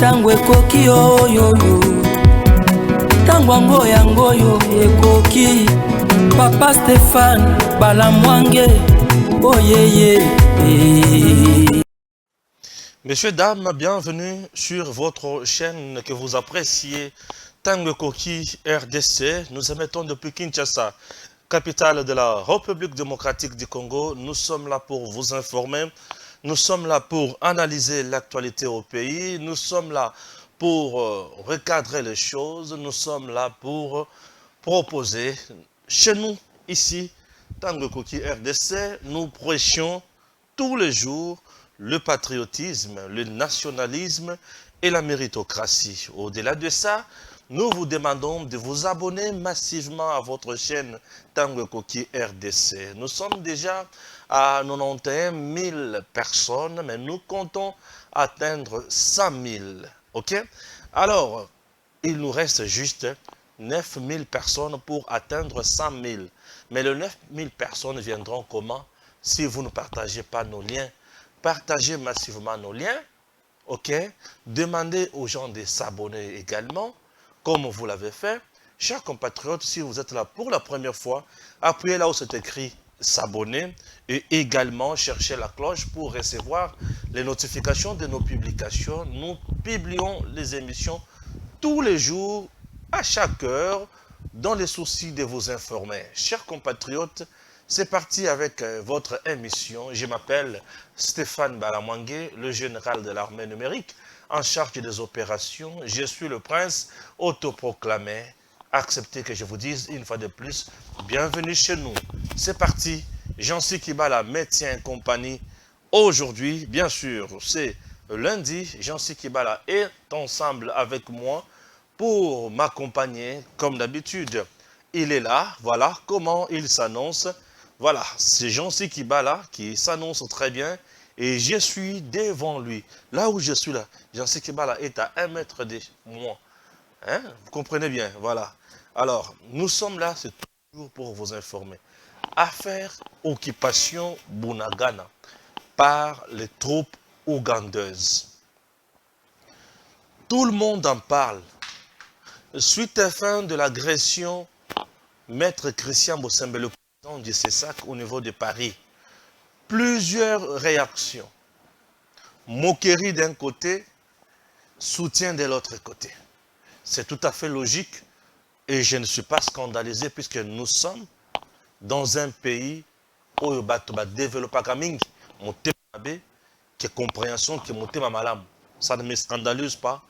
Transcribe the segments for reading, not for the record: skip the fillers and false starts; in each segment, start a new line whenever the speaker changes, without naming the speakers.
tango ekoki oyoyo tango yango yo ekoki Papa Stéphane Balamwange oyeye.
Messieurs, dames, bienvenue sur votre chaîne que vous appréciez, Tango Koki RDC. Nous émettons depuis Kinshasa, capitale de la République démocratique du Congo. Nous sommes là pour vous informer, nous sommes là pour analyser l'actualité au pays, nous sommes là pour recadrer les choses, nous sommes là pour proposer. Chez nous, ici, Tango Koki RDC, nous prêchons tous les jours le patriotisme, le nationalisme et la méritocratie. Au-delà de ça, nous vous demandons de vous abonner massivement à votre chaîne Tango Koki RDC. Nous sommes déjà à 91 000 personnes, mais nous comptons atteindre 100 000. Ok? Alors, il nous reste juste 9 000 personnes pour atteindre 100 000. Mais les 9 000 personnes viendront comment? Si vous ne partagez pas nos liens. Partagez massivement nos liens, ok? Demandez aux gens de s'abonner également, comme vous l'avez fait. Chers compatriotes, si vous êtes là pour la première fois, appuyez là où c'est écrit s'abonner et également cherchez la cloche pour recevoir les notifications de nos publications. Nous publions les émissions tous les jours, à chaque heure, dans le souci de vous informer. Chers compatriotes, c'est parti avec votre émission. Je m'appelle Stéphane Balamwange, le général de l'armée numérique, en charge des opérations. Je suis le prince autoproclamé. Acceptez que je vous dise une fois de plus, bienvenue chez nous. C'est parti, Jancy Kibala me tient en compagnie. Aujourd'hui, bien sûr, c'est lundi, Jancy Kibala est ensemble avec moi pour m'accompagner comme d'habitude. Il est là, voilà comment il s'annonce. Voilà, c'est Jancy Kibala qui s'annonce très bien et je suis devant lui. Là où je suis là, Jancy Kibala est à 1 mètre de moi. Hein? Vous comprenez bien, voilà. Alors, nous sommes là, c'est toujours pour vous informer. Affaire occupation Bunagana par les troupes ougandaises. Tout le monde en parle. Suite à fin de l'agression, Maître Christian Bossembe, le président du CESAC au niveau de Paris, plusieurs réactions. Moquerie d'un côté, soutien de l'autre côté. C'est tout à fait logique et je ne suis pas scandalisé puisque nous sommes dans un pays où il y a développé qui compréhension, qui est malamu. Ça ne me scandalise pas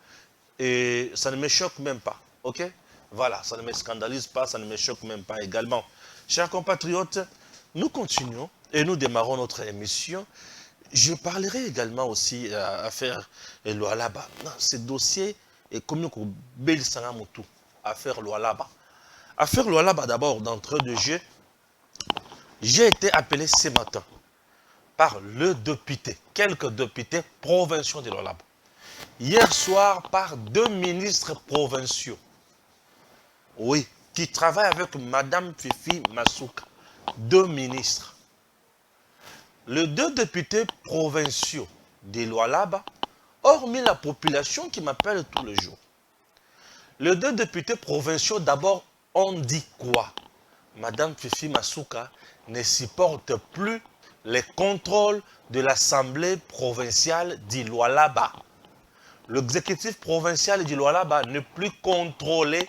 et ça ne me choque même pas. Ok? Voilà, ça ne me scandalise pas, ça ne me choque même pas également. Chers compatriotes, nous continuons et nous démarrons notre émission. Je parlerai également aussi à faire Lualaba. Ce dossier est comme Bel Sangamutu. Affaire Lualaba. Affaire Lualaba d'abord, d'entrée de jeu. J'ai été appelé ce matin par le député, quelques députés provinciaux de Lualaba. Hier soir, par 2 ministres provinciaux. Oui, qui travaillent avec Madame Fifi Masuka. 2 ministres. Les 2 députés provinciaux de Lualaba, hormis la population qui m'appelle tous les jours. Les 2 députés provinciaux, d'abord, ont dit quoi? Madame Fifi Masuka ne supporte plus les contrôles de l'Assemblée provinciale de Lualaba. L'exécutif provincial de Lualaba n'est plus contrôlé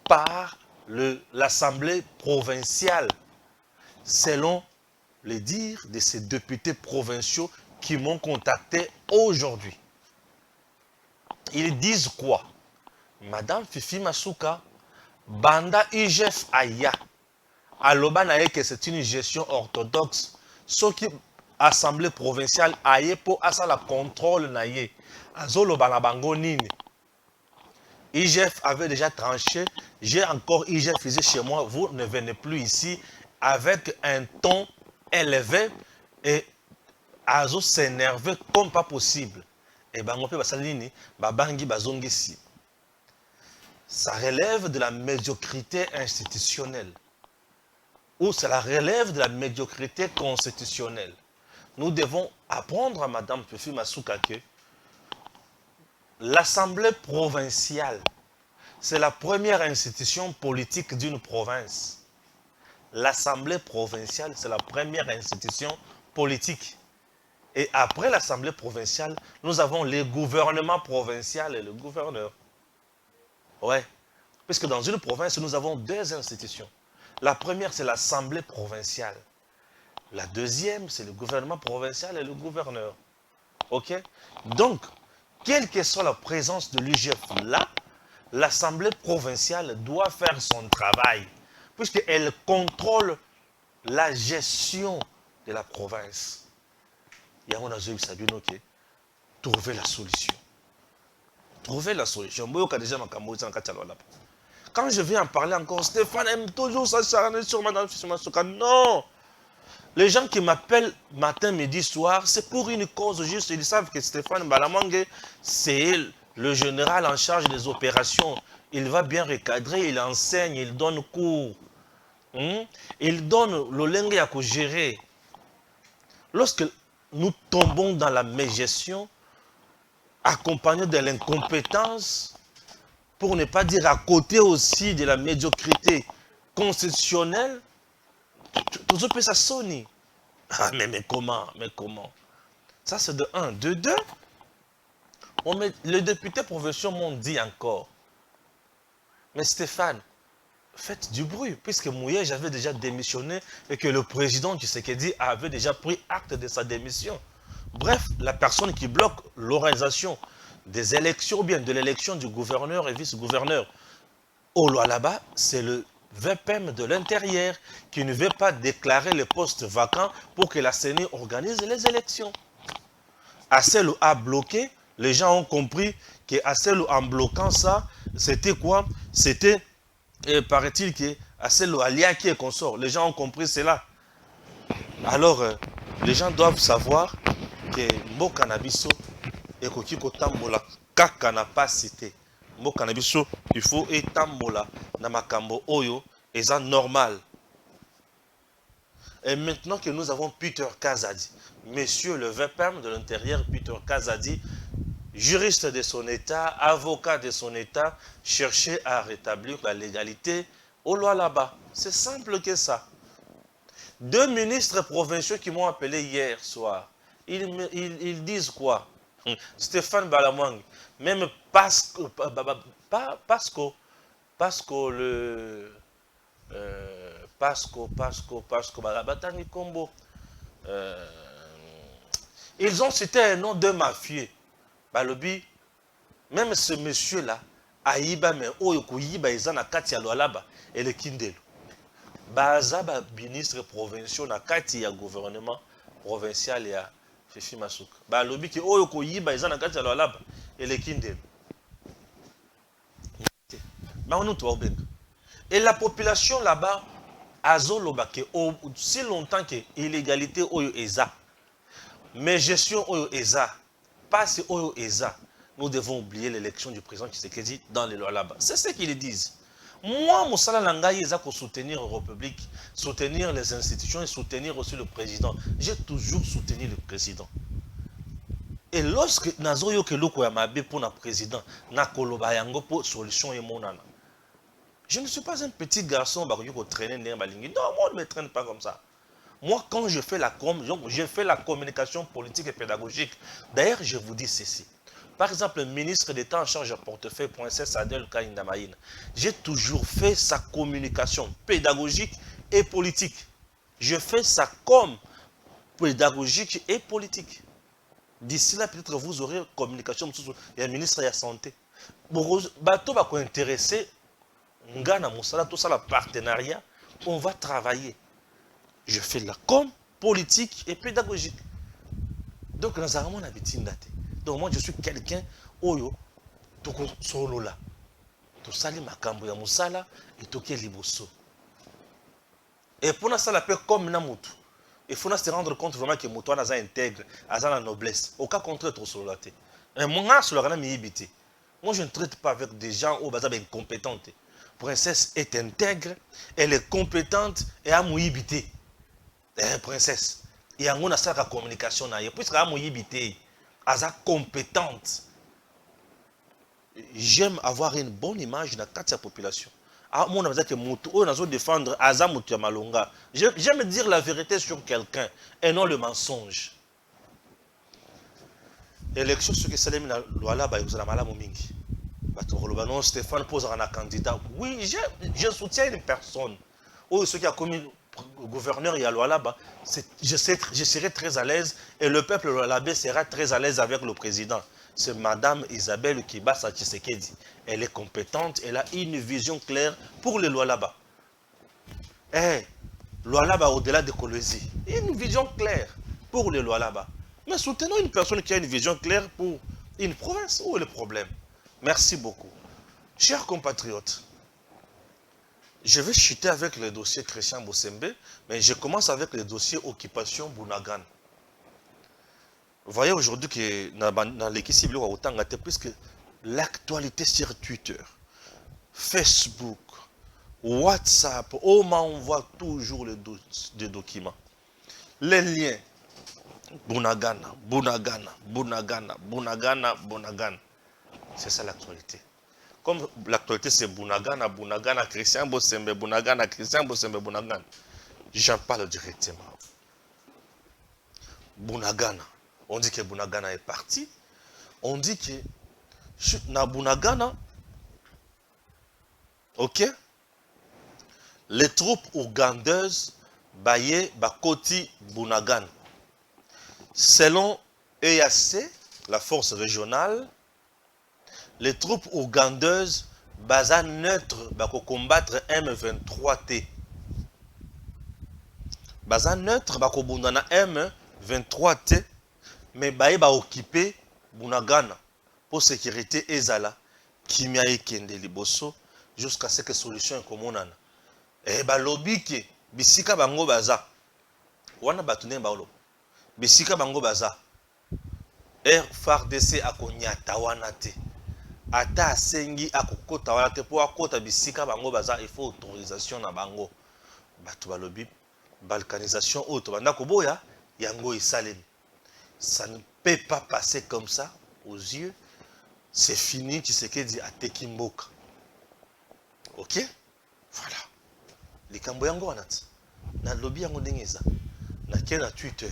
par l'Assemblée provinciale, selon les dires de ces députés provinciaux qui m'ont contacté aujourd'hui. Ils disent quoi? Madame Fifi Masuka, Banda IGF Aya, aloba naye que c'est une gestion orthodoxe, ce qui Assemblée provinciale aye pour asala contrôle naye, azoloba na bango nini. IGF avait déjà tranché, j'ai encore IGF ici chez moi, vous ne venez plus ici avec un ton élevé et Azo s'énerver comme pas possible. Et ben on peut basalini, babangi bazongisi. Ça relève de la médiocrité institutionnelle. Ou cela relève de la médiocrité constitutionnelle. Nous devons apprendre à Madame Fifi Masuka que l'Assemblée provinciale, c'est la première institution politique d'une province. L'Assemblée provinciale, c'est la première institution politique. Et après l'Assemblée provinciale, nous avons les gouvernements provinciaux et le gouverneur. Ouais. Puisque dans une province, nous avons deux institutions. La première, c'est l'Assemblée provinciale. La deuxième, c'est le gouvernement provincial et le gouverneur. OK? Donc, quelle que soit la présence de l'UGF là, l'Assemblée provinciale doit faire son travail, puisqu'elle contrôle la gestion de la province. Il y a un ajout qui trouver la solution. Trouver la solution. Quand je viens en parler encore, Stéphane aime toujours s'acharner sur Madame Souka. Non! Les gens qui m'appellent matin, midi, soir, c'est pour une cause juste. Ils savent que Stéphane Balamangue, c'est le général en charge des opérations. Il va bien recadrer, il enseigne, il donne cours. Il donne le lingue à gérer. Lorsque nous tombons dans la mégestion, accompagnés de l'incompétence, pour ne pas dire à côté aussi de la médiocrité constitutionnelle, tout ça peut ça sonner. Ah, mais comment? Ça, c'est de 1. De 2, les députés provinciaux m'ont dit encore, mais Stéphane, faites du bruit, puisque Mouye, j'avais déjà démissionné et que le président Tshisekedi avait déjà pris acte de sa démission. Bref, la personne qui bloque l'organisation des élections, ou bien de l'élection du gouverneur et vice-gouverneur au Lualaba, c'est le VPM de l'intérieur qui ne veut pas déclarer les postes vacants pour que la CENI organise les élections. Asselo a bloqué, les gens ont compris que Asselo en bloquant ça, c'était quoi? C'était, paraît-il que Asselo a liaqué et consort. Les gens ont compris cela. Alors, les gens doivent savoir que Mboka Nabiso et Kokiko Tambola, Kaka n'a pas cité. Mboka Nabiso, il faut etambola na makambo oyo et ça normal. Et maintenant que nous avons Peter Kazadi, monsieur le VPM de l'intérieur, Peter Kazadi, juriste de son État, avocat de son État, cherchait à rétablir la légalité au Lualaba. C'est simple que ça. 2 ministres provinciaux qui m'ont appelé hier soir, ils disent quoi? Stéphane Balamangue, même Pasco Balabatani Combo. Ils ont cité un nom de mafieux. Balobi, même ce monsieur-là, Aïba, mais Oyoko Yiba, ils ont Katia Lualaba et le Kindelo. Bazaba, ministre provincial, na Katia gouvernement provincial et à Fifi Masuka. Balobi, qui Oyoko Yiba, ils ont Katia Lualaba et le Kindelo. Et la population là-bas, Azoloba, si longtemps que l'illégalité oyo eza, mais gestion oyo eza, passe oyo eza, nous devons oublier l'élection du président Tshisekedi dans les lois là-bas. C'est ce qu'ils disent. Moi, Moussala Langaï eza pour soutenir la République, soutenir les institutions et soutenir aussi le président. J'ai toujours soutenu le président. Et lorsque Nazoyo Keloko Yamabe pour le président, Nakoloba Yango pour solution et monana. Je ne suis pas un petit garçon qui traîne. Non, moi, on ne me traîne pas comme ça. Moi, quand je fais la communication politique et pédagogique. D'ailleurs, je vous dis ceci. Par exemple, le ministre d'État en charge de portefeuille, Princesse Adèle Kaindamaïne, j'ai toujours fait sa communication pédagogique et politique. Je fais ça comme pédagogique et politique. D'ici là, peut-être vous aurez communication. Il y a un ministre de la Santé. Bateau va intéresser. Ngana Moussala, tout ça, le partenariat, on va travailler. Je fais de la com, politique et pédagogique. Donc, nous avons un habitude. Donc, moi, je suis quelqu'un, oyo, toko solo là. Tout ça, les makambo ya Moussala et toké liboso. Et pour nous, ça l'appelle comme Namutu. Il faut se rendre compte vraiment que Moutoua n'a pas intègre, a la noblesse. Au cas contraire, trop solo là. Et moi, je ne traite pas avec des gens au bazar incompétents. Princesse est intègre, elle est compétente et a mouillibité. Princesse, il y a une communication, puisqu'elle a mouillibité, elle est compétente. j'aime avoir une bonne image dans la population. Ah, moi, on a défendre Azamutu Malonga. J'aime dire la vérité sur quelqu'un et non le mensonge. Élection sur que Salem na Luala, vous avez mal mingi. Non, Stéphane pose un candidat. Oui, je soutiens une personne. Ou ceux qui a commis gouverneur et à Luala, je serai très à l'aise et le peuple Lualabé sera très à l'aise avec le président. C'est Madame Isabelle Kibasa Tshisekedi. Elle est compétente, elle a une vision claire pour les Lualaba. Lualaba au-delà de Kolwezi. Une vision claire pour les Lualaba. Mais soutenons une personne qui a une vision claire pour une province. Où est le problème? Merci beaucoup. Chers compatriotes, je vais chuter avec le dossier Christian Bossembe, mais je commence avec le dossier Occupation Bunagana. Vous voyez aujourd'hui que dans l'équipe civile, puisque l'actualité sur Twitter, Facebook, WhatsApp, on m'envoie toujours des documents. Les liens. Bunagana, Bunagana, Bunagana, Bunagana, Bunagana. C'est ça l'actualité. Comme l'actualité c'est Bunagana, Bunagana, Christian Bossembe, Bunagana, Christian Bossembe, Bunagana. J'en parle directement. Bunagana. On dit que Bunagana est parti. On dit que dans Bunagana, ok, les troupes ougandaises baillent Bakoti Bunagana. Selon EAC, la force régionale, les troupes ougandaises basées neutres pour combattre M23T. Basées neutres pour combattre M23T, mais baye ba occuper Bunagana pour sécurité ezala kimia ekende liboso jusqu'à ce que solution ekomona. Et ba lobby ke bisika bango baza wana batune ba lo bisika bango baza FARDC akonyata wana te ata asengi akokota wana te po akota bisika bango baza il faut autorisation na bango batu ba lobby balkanisation auto banda koboya yango isalemi. Ça ne peut pas passer comme ça aux yeux. C'est fini, tu sais qu'il dit à Tekimboka. Ok? Voilà. Les Kamboyango anat. Na lobby yango dengeza. Na kena Twitter.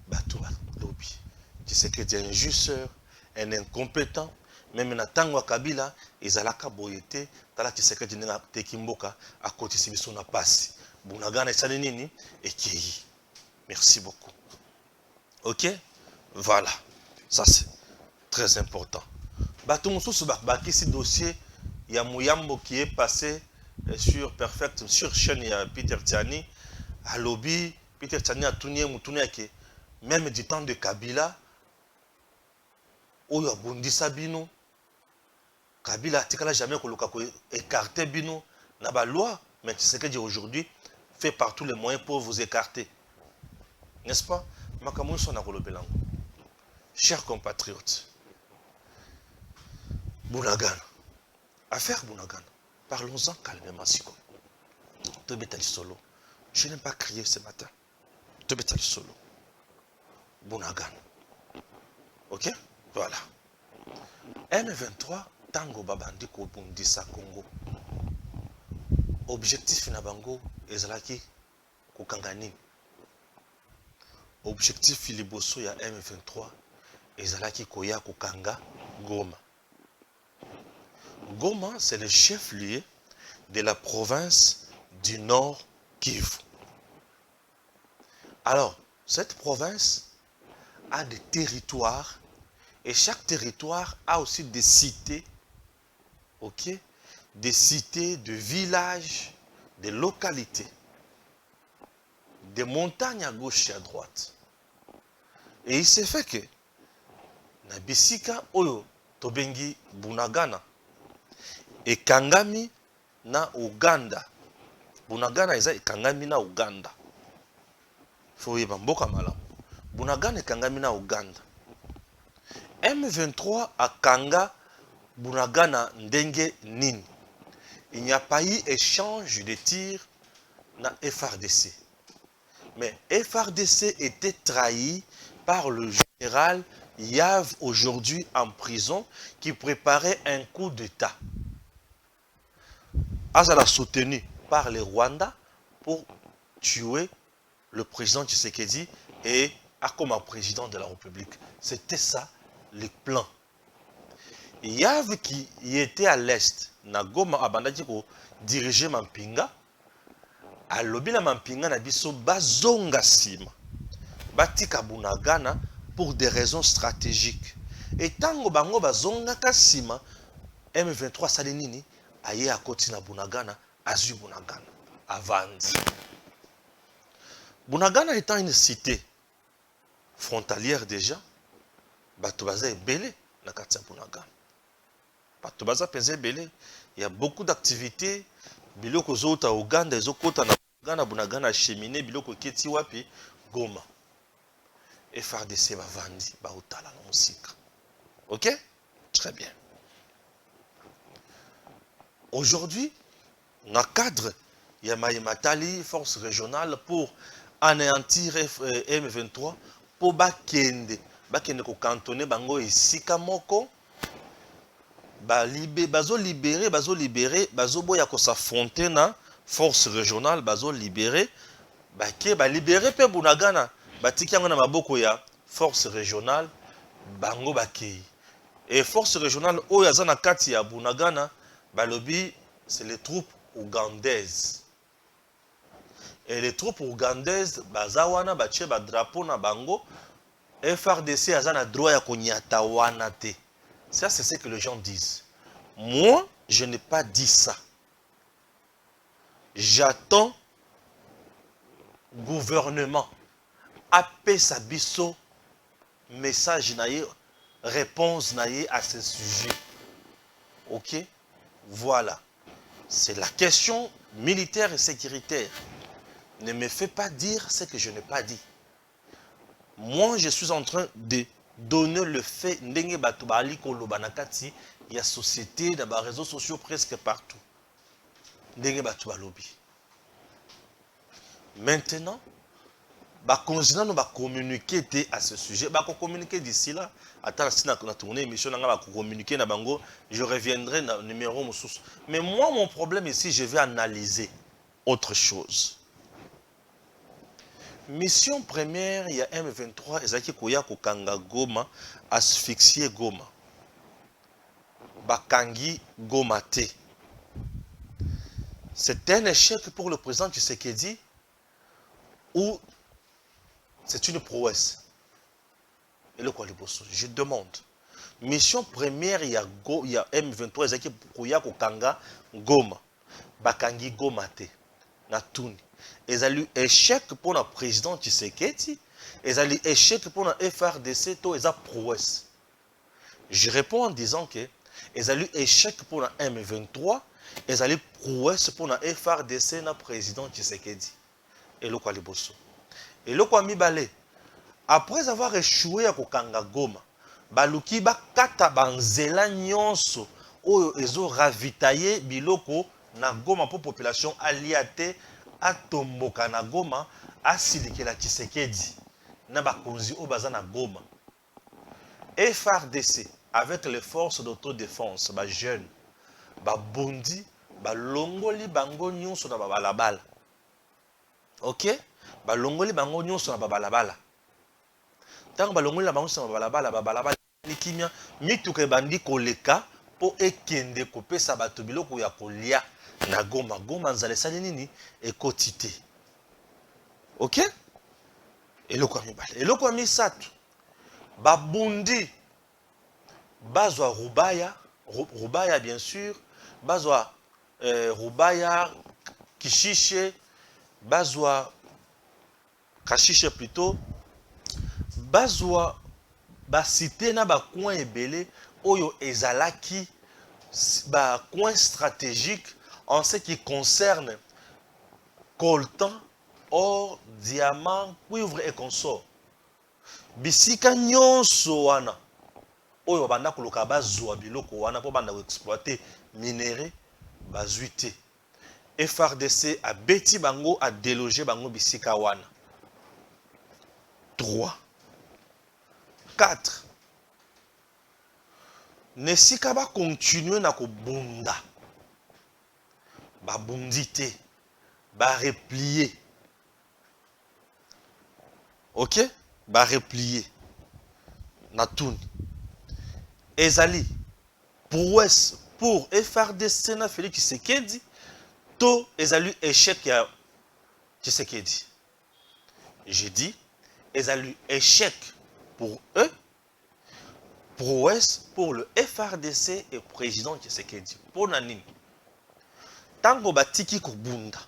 Bato lobby. Tu sais que tu es un justeur, un incompétent. Même na tango Kabila, ezalaka boyete, tala tu sais que tu n'es pas Tekimboka à côté de son passe. Bunagana et nini et Kei. Merci beaucoup. Ok? Voilà, ça c'est très important. Ce dossier, il y a Mouyambo qui est passé sur Perfect, sur chaîne, il y a Peter Tiani, à lobby, Peter Tiani a tourné, même du temps de Kabila, où il y a Bundisa Bino, Kabila n'a jamais écarté Bino, n'a pas loi, mais tu sais que aujourd'hui fait par tous les moyens pour vous écarter. N'est-ce pas? Chers compatriotes, Bunagana, affaire Bunagana, parlons-en calmement, Siko. Tobetali solo. Je n'aime pas crier ce matin. Tobetali solo. Bunagana. Ok? Voilà. M23, Tango Babandi Kobundisa Congo. Objectif Nabango, Ezalaki, Kokangani. Objectif Filiboso ya M23, Ezalaki Koya Kokanga, Goma. Goma, c'est le chef-lieu de la province du Nord Kivu. Alors, cette province a des territoires et chaque territoire a aussi des cités, ok? Des cités, de villages, des localités, des montagnes à gauche et à droite. Et il s'est fait que na bisika oyo tobengi Bunagana et Kangami na Uganda. Bunagana eza Kangami na Uganda. Faut y mboka malamu. Bunagana et Kangami na Uganda. M23 a Kanga Bunagana ndenge nini. Il n'y a pas eu échange de tirs na FARDC. Mais FARDC était trahi par le général Yav aujourd'hui en prison qui préparait un coup d'État. Azala soutenu par les Rwandais pour tuer le président Tshisekedi et comme président de la République. C'était ça le plan. Yav qui était à l'est, Nagoma abandaki ko diriger Mampinga, a lobby la Mampinga na biso bazonga sima. Batika Bunagana pour des raisons stratégiques. Et tango bango bazonga kasima, M23 salinini aye à côté na Bunagana, azu Bunagana, avandi. Bunagana étant une cité frontalière déjà, Batobaza est belé na katia Bunagana. Batobaza pèse belé. Il y a beaucoup d'activités. Biloko zota Uganda, ezokota na Bunagana, Bunagana cheminée, biloko keti wapi Goma. FRDC va vandi, va otala la musique. Ok? Très bien. Aujourd'hui, dans le cadre, il y a Matali, force régionale, pour anéantir M23, pour bakende ko cantonner bango esika moko, bazo libérer, bazo boya ko s'affronter na force régionale, bazo libérer, libérer pe Bunagana. Batiki yango na maboko ya force régionale bango bakei. Et force régionale oyo aza na kati ya Bunagana balobi c'est les troupes ougandaises. Et les troupes ougandaises baza wana batie ba drapeau na bango. FRDC aza na droit ya konyata wana te. Ça c'est ce que les gens disent. Moi, je n'ai pas dit ça. J'attends gouvernement apé sa biso message naïe, réponse naïe à ce sujet. Ok? Voilà. C'est la question militaire et sécuritaire. Ne me fais pas dire ce que je n'ai pas dit. Moi, je suis en train de donner le fait ndenge bato bali koloba na kati ya société na ba réseaux sociaux presque partout. Ndenge bato balobi. Maintenant, continuer à communiquer à ce sujet. Communiquer d'ici là. Attends, si on a tourné l'émission, communiquer na bango, je reviendrai dans le numéro. Mais moi, mon problème ici, je vais analyser autre chose. Mission première, il y a M23, Ezaki Koya Kokanga Goma, asphyxier Goma. Bakangi Goma Te. C'est un échec pour le président Tshisekedi ou c'est une prouesse. Et le Kwaliboso, je demande. Mission première, il y a M23, Ezaki Koya Kokanga Goma. Bakangi Goma Te. Natuni. Ils ont eu échec pour le président Tshisekedi. Ils ont eu échec pour le FRDC. Ils ont prouesse. Je réponds en disant que ils ont eu échec pour le M23. Ils ont eu prouesse pour le FRDC. Le président Tshisekedi. Et le Kwaliboso. Et le Kwamibale. Après avoir échoué à Kokanga Goma, Baluki Bakata Banzela Nyonso. Ils ont ravitaillé Biloko na Goma pour population aliate. Atomboka na Goma, asilike la Tshisekedi, na bakonzi o baza na Goma. FRDC, avec les forces d'autodéfense, ba jeunes, ba bondi, ba longoli bango nyonso na babalabala. Ok? Ba longoli bango nyonso na babalabala. Tant ba longoli bango nyonso na babalabala, nikimia, mituke bandi koleka, po ekende kopesa bato biloko ya kolia. Na Goma, Goma nzale sali nini ekotite. Ok? Eloko mibale. Eloko misatu. Babundi. Bazwa Rubaya. Rubaya bien sûr. Bazwa Rubaya. Kishishe. Bazwa Kashishe plutôt. Bazwa Basite na ba coin ebele. Oyo ezalaki. Ba coin stratégique. En ce qui concerne coltan, or, diamant, cuivre et consort. Bisika nyonso wana. Oyo banda kuluka bazwa biloko wana po banda exploiter minéraux bazuite. FRDC a beti bango a déloger bango bisika wana. 3. 4. nesika ba continuer na kobunda ba bundité ba replier. OK, ba replier na tuni ezali pour FRDC na Félix Tshisekedi to ezali échec ya Tshisekedi. J'ai dit ezali échec pour eux, prouesse pour le FRDC et président Tshisekedi. Pour nani tango batiki kobunda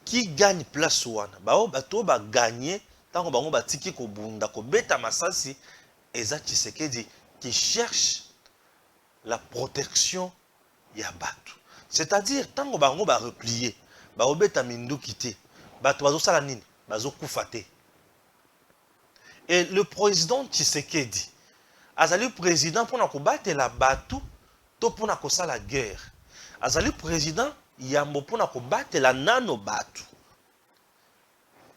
qui gagne place wana bao bato ba gagner tango bango batiki kobunda ko beta masasi eza Tshisekedi qui cherche la protection ya bato. C'est-à-dire tango bango ba replier ba obeta minduki te bato bazo sala nini bazo kufa te. Et le président Tshisekedi azali président pour na kobattre la bato to pour na kosala guerre. Azali président yambo pour na kobattre la nano bato.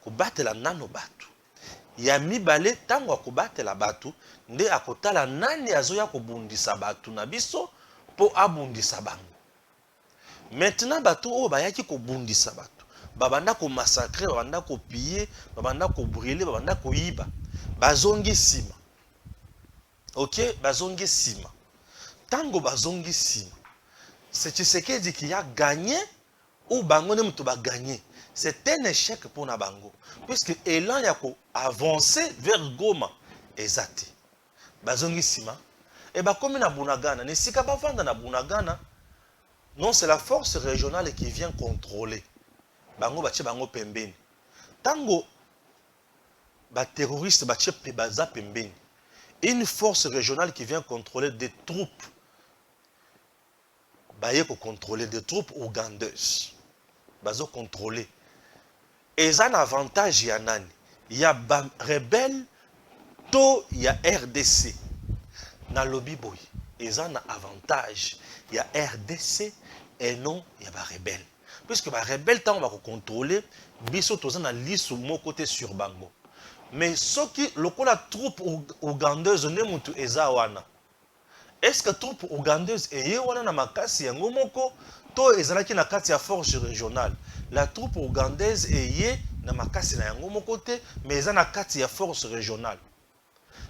Kobattre la nano bato. Ya mibale tango kobattre la bato nde akotala nani azoya kobundisa bato na biso po abundisa bango. Maintenant bato o bayaki kobundisa bato. Babanda ko massacrer, babanda ko piller, babanda ko brûler, babanda ko yiba. Bazongi sima. OK, bazongi sima. Tango bazongi sima. C'est Tshisekedi qui a gagné ou bango ne muto ba gagné. C'est un échec pour na bango puisque élan yako avancer vers Goma ezati. Bazongi sima et ba comme na Bunagana, ne sika ba vanda na Bunagana. Non, c'est la force régionale qui vient contrôler. Bango bache bango pembeni. Tango ba terroriste bache baza pembeni. Une force régionale qui vient contrôler des troupes. Baye ko contrôler des troupes ougandaises. Bazo contrôler. Et ça un avantage ya nani. Il y a rebelle to il y a RDC. Na lobby boy. Et ça un avantage. Il y a RDC et non il y a ba rebelle. Puisque ba rebelle tant on va contrôler biso toza na lisu mo côté sur bango. Mais ce qui lokola troupe ougandaise ne mutu eza wana. Est-ce que troupe ougandaise eye wana na makasi yango moko to ezalaki na kati ya force régionale? La troupe ougandaise eye na makasi na yango moko te mais eza na kati ya force régionale.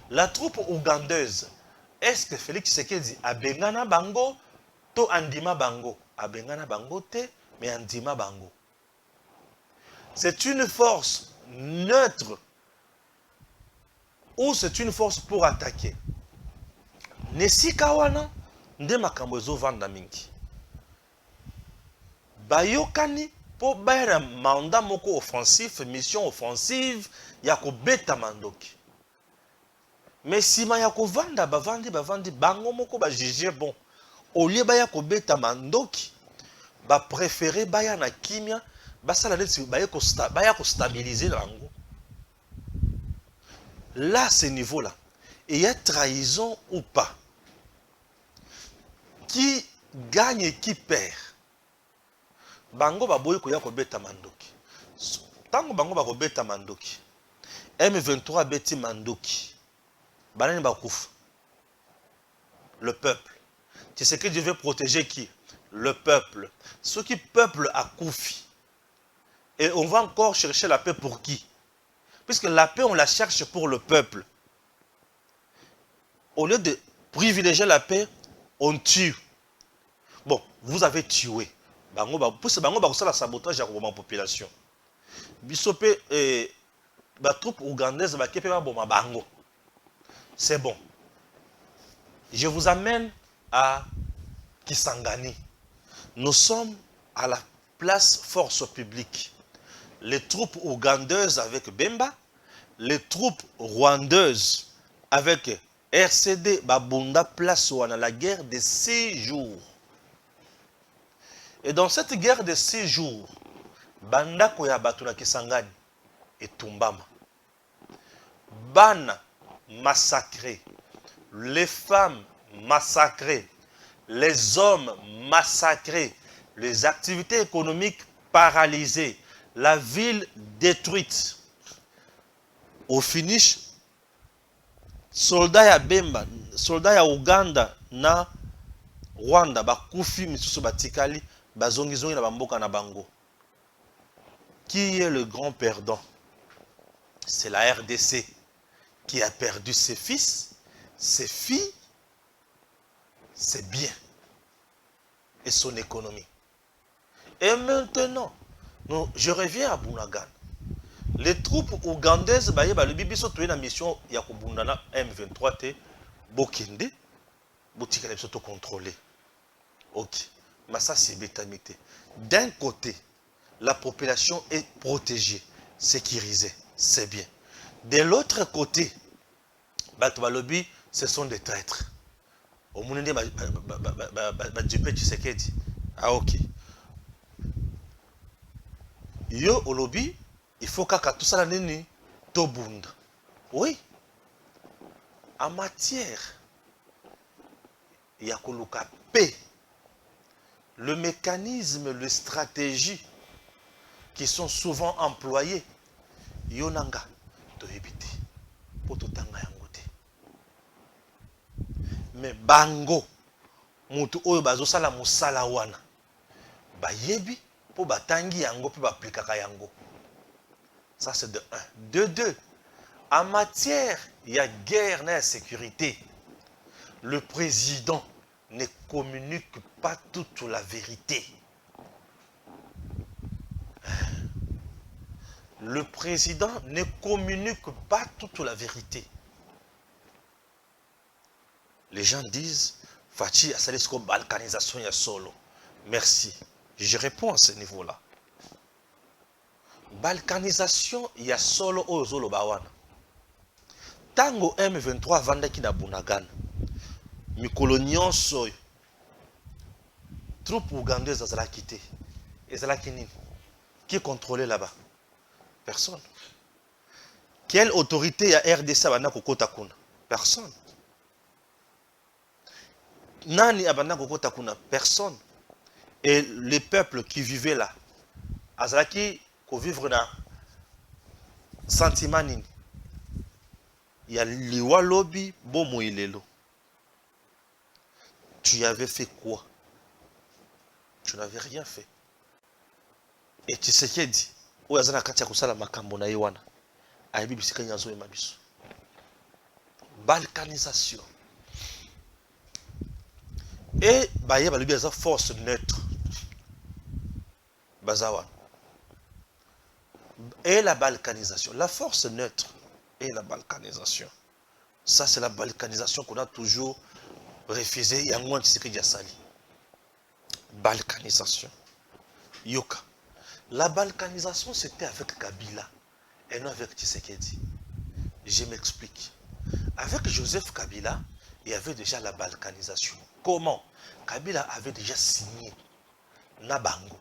La troupe ougandaise, est-ce que Félix Tshisekedi abengana bango to andima bango? Abengana bango te mais andima bango. C'est une force neutre ou c'est une force pour attaquer. Nesika wana nde makambo ezo vanda mingi. Bayokani po bayera mandat moko offensif, mission offensive ya kobeta mandoki. Mais sima ya kovanda bavandi bango moko ba juger bon. Au lieu baya kobeta mandoki, ba préférer baya na kimia, basala neti baya ko stabiliser lango. Là, ce niveau-là, il y a trahison ou pas. Qui gagne et qui perd. Bango baboy ko ya ko beta mandoki. Tango bango ba ko beta mandoki. M23 beti mandoki. Banani bakouf. Le peuple. Tu sais que Dieu veut protéger qui? Le peuple. Ceux qui peuple a koufi. Et on va encore chercher la paix pour qui? Puisque la paix, on la cherche pour le peuple. Au lieu de privilégier la paix, on tue. Bon, vous avez tué. Puisque bango ba la sabotage à la population. Bisopé ba troupe ougandaise ba kepe ba boma bango. C'est bon. Je vous amène à Kisangani. Nous sommes à la place force publique. Les troupes ougandaises avec Bemba, les troupes rwandaises avec RCD Babunda place wana la guerre de 6 jours. Et dans cette guerre de 6 jours, bandako ya bato na Kisangani et Tumbama. Bana massacrés, les femmes massacrées, les hommes massacrés, les activités économiques paralysées, la ville détruite. Au finish, soldat ya Bemba, soldat ya Uganda na Rwanda bakufi misusu batikali bazongizongi na bamboka na bango. Qui est le grand perdant? C'est la RDC qui a perdu ses fils, ses filles, ses biens et son économie. Et maintenant, je reviens à Bunagana. Les troupes ougandaises, le bibiso tué la mission Yakubundana M23 te Bokinde, Botikale soto contrôlé. Ok, mais ça c'est bétamité. D'un côté, la population est protégée, sécurisée, c'est bien. De l'autre côté, Batoualobi, ce sont des traîtres. Au monde de ah ok. Yo au lobby, il faut qu'à tout ça nini tobunda. Oui. En matière, il y a koluka P. Le mécanisme, les stratégies qui sont souvent employées, yonanga to éviter pour tout tanga yangote. Mais bango, mutu oyo bazo sala musala wana, ba yebi pour batangi yango pour appliquer yango. Ça c'est de 1. De 2, en matière, il y a guerre et sécurité. Le président ne communique pas toute la vérité. Le président ne communique pas toute la vérité. Les gens disent, Fachi, ça c'est comme balkanisation, il y a solo. Merci. Je réponds à ce niveau-là. Balkanisation, il y a solo au Zolo Bawana. Tango M23 Vandaki na Bunagana. Mikolonion soy. Troupes ougandaises à la quitter. Et ça la kinin. Qui contrôlait là-bas? Personne. Quelle autorité a RDC à Kokota Kuna? Personne. Nani abana Kokota Kuna? Personne. Et les peuples qui vivaient là, Azalaki, qui vivent dans sentiment, il y a liwa lobby, bomo ilelo. Tu avais fait quoi? Tu n'avais rien fait. Et tu sais qui dit? Oyazana katia kusala makambo na yewana. Aibi bisika nyazo emabiso. Balkanisation. Et baye balubi za force neutre. Bazawa. Et la balkanisation. La force neutre et la balkanisation. Ça c'est la balkanisation qu'on a toujours refusé. Il y a moins de ce qu'il y a sali. Balkanisation. Yoka. La balkanisation, c'était avec Kabila et non avec Tshisekedi. Je m'explique. Avec Joseph Kabila, il y avait déjà la balkanisation. Comment? Kabila avait déjà signé Nabango,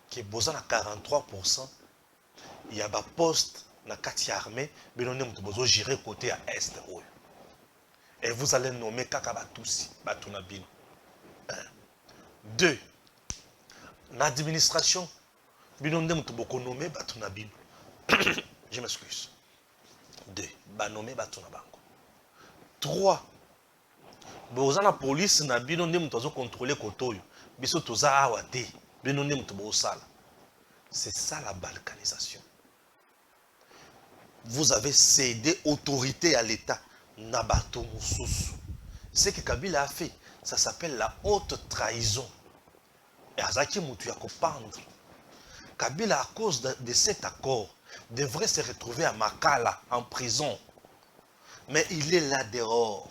qui est besoin à 43%. Il y a un poste dans la 4e armée, mais on a besoin de gérer côté à Est. Et vous allez nommer Kakabatousi, Batunabino. 2. L'administration. Je m'excuse. 2. Banomé Batunabango. 3. Boza la police na bino ndem tozo contrôler kotoyo. Biso toza awate. Bino ndem to sala. C'est ça la balkanisation. Vous avez cédé autorité à l'État. Nabato Moussousou. Ce que Kabila a fait, ça s'appelle la haute trahison. Et Azaki Moutou Yako pendre. Kabila, à cause de cet accord, devrait se retrouver à Makala, en prison. Mais il est là dehors.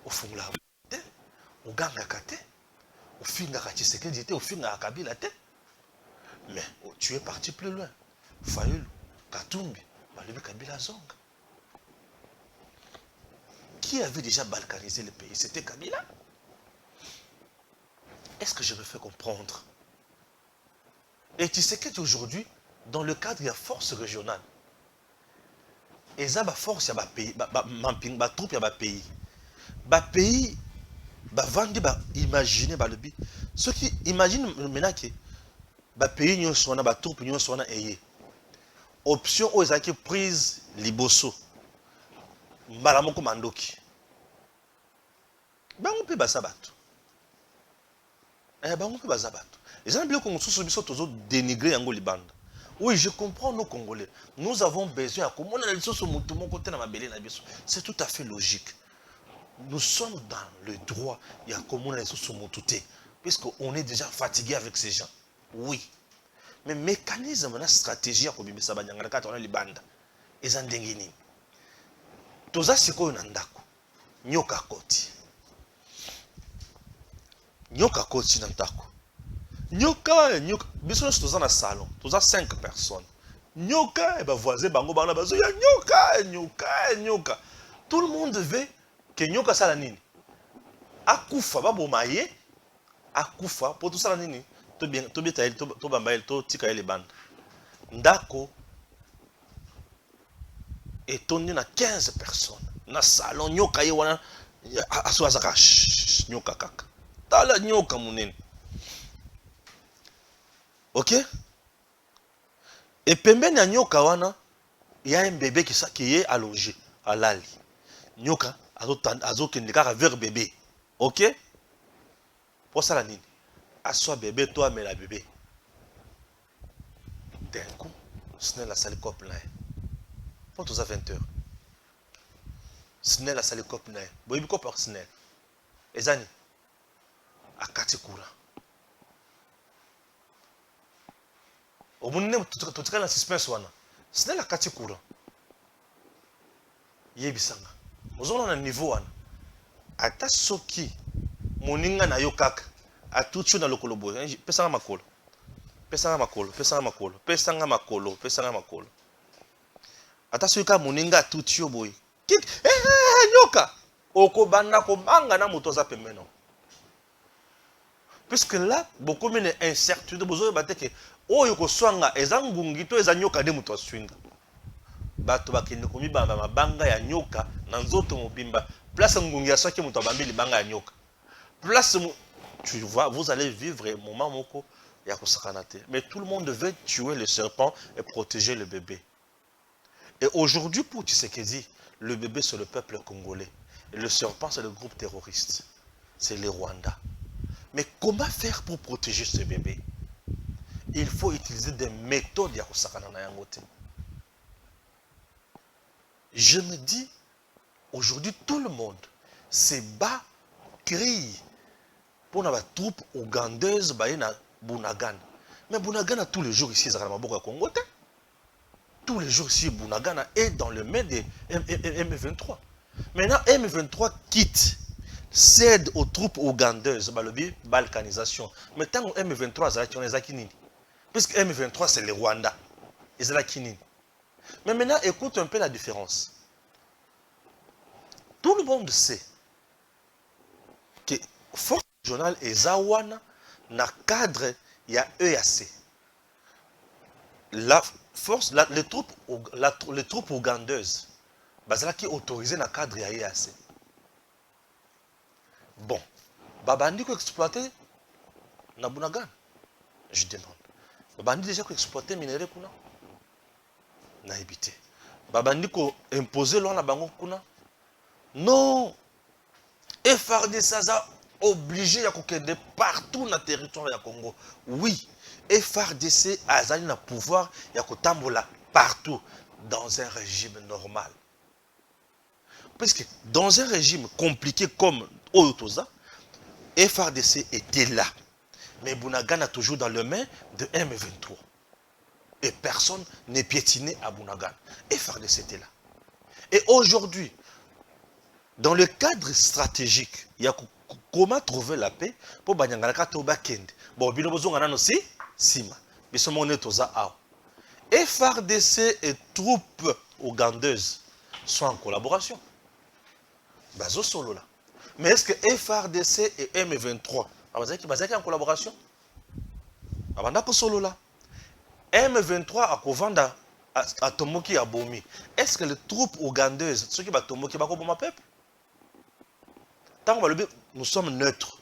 Au fond, là, au Ganga Kate, au fin de Tshisekedi, au fin de Kabila. Mais tu es parti plus loin. Fayoulou, Katumbi, Balubi Kabila Zong. Qui avait déjà balkanisé le pays? C'était Kabila. Est-ce que je me fais comprendre? Et tu sais qu'aujourd'hui, dans le cadre de la force régionale, et ça, la force, il y a pays, la troupe, il y a pays. Le pays, imaginez le but. Ceux qui imaginent maintenant que le pays, il y a la troupe, il y a option aux qui prise Liboso. Malamoko mandoki. Bango pe baza bato. Bango pe baza bato. Les gens ont toujours dénigré yango libanda. Oui, je comprends nos Congolais. Nous avons besoin de c'est tout à fait logique. Nous sommes dans le droit. Il y a puisqu'on est déjà fatigué avec ces gens. Oui. Mais mécanisme, la stratégie, toza sikoyo na ndako nyoka koti na ndako nyoka biso nyonso toza na salon toza 5 personnes nyoka et voisin bango bana bazo ya nyoka tout le monde veut que nyoka sala nini akufa baboma ye akufa po tosala nini to beta ele to bamba ele to tika ele banda ndako et on a 15 personnes. Na salon nyoka ye wana aswazaka nyoka kaka. Tala nyoka munene. OK? Et pembeni ya nyoka wana il y a un bébé qui est allongé à l'ali. Nyoka azokende kaka vers bébé. OK? Pour ça la nini. Aswa bébé toi mais la bébé. D'un coup, ce n'est la salle couple là. Pour tous à 20h. Snell a sali cop na. Boyebi ko par Snell. Ezani. Akati kura. Obunne totika na suspense wana. Snell akati kura. Yebisanga. Ozona na niveau wana. Ata soki moninga na yo kaka. Atuchu na lokolo boy. Pesanga makolo. Ata soki ka moninga atuchu boy. Nyoka oko banda ko banga na moto za pembeno. Puisque là beaucoup mine incertitude bozo bateke oyo ko swanga ezangungi to ezanyoka de moto swinga. Bato bakende komi bamba mabanga ya nyoka na nzoto mobimba. Place ngungi ya soki moto bambi libanga ya nyoka. Place tu vois vous allez vivre un moment moko ya kosakanate. Mais tout le monde veut tuer le serpent et protéger le bébé. Et aujourd'hui pour Tshisekedi le bébé, c'est le peuple congolais. Et le serpent, c'est le groupe terroriste. C'est les Rwandais. Mais comment faire pour protéger ce bébé? Il faut utiliser des méthodes. Je me dis, aujourd'hui, tout le monde se bat, crie pour la troupe ougandaise, Bunagan. Mais Bunagan a tous les jours ici, au Congo. Tous les jours ici, Bunagana est dans le main des M23. Maintenant, M23 quitte, cède aux troupes ougandaises, le balkanisation. Mais tant que M23, on est à Kinini. Puisque M23, c'est les Rwandais. Ils sont à Kinini. Mais maintenant, écoute un peu la différence. Tout le monde sait que force régionale et Zawana, dans le cadre, il y a EAC. Les troupes ougandaises, qui autorisées dans le cadre de l'EAC. Bon, Babandi qui exploiter na Bunagan. Je demande. Babandi déjà qui exploiter minerai kuna na habité. Babandi qui imposer l'on na bango kuna. Non. FRDC ça obligé à kokende partout dans le territoire du Congo. Oui. FRDC a un pouvoir yakotambola partout dans un régime normal. Parce que dans un régime compliqué comme Oyotoza, FRDC était là. Mais Bunagan a toujours dans les mains de M23. Et personne n'est piétiné à Bunagan. FRDC était là. Et aujourd'hui, dans le cadre stratégique, il y a comment trouver la paix pour Banyangalaka Tobakend. Bon, Binobozongana aussi. Sima. Mais ce monde est aux AAO. FRDC et troupes ougandaises sont en collaboration. Bazo solo là. Mais est-ce que FRDC et M23 sont en collaboration? Abandako solo là. M23 a kovanda à Tomoki à Bomi. Est-ce que les troupes ougandaises, ceux qui battent Tomoki, bako pour ma peuple? Tant que nous sommes neutres.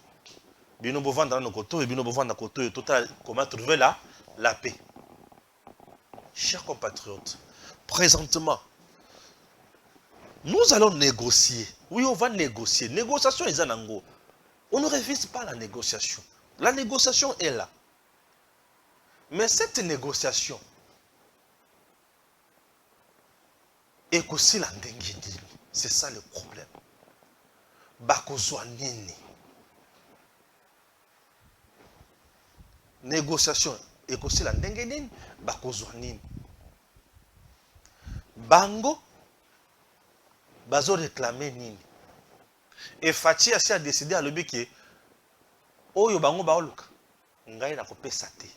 Comment trouver la paix? Chers compatriotes, présentement, Nous allons négocier. Oui, on va négocier. Négociation est en. On ne refuse pas la négociation. La négociation est là. Mais cette négociation est aussi la ndengi. C'est ça le problème. Bakozwa nini. Négociation est aussi la ndengi. Bakozwa nini. Bango bazo réclamer nini. Et Fachi a décidé à l'obé que oyo bango baoluka ngai na kopesa te.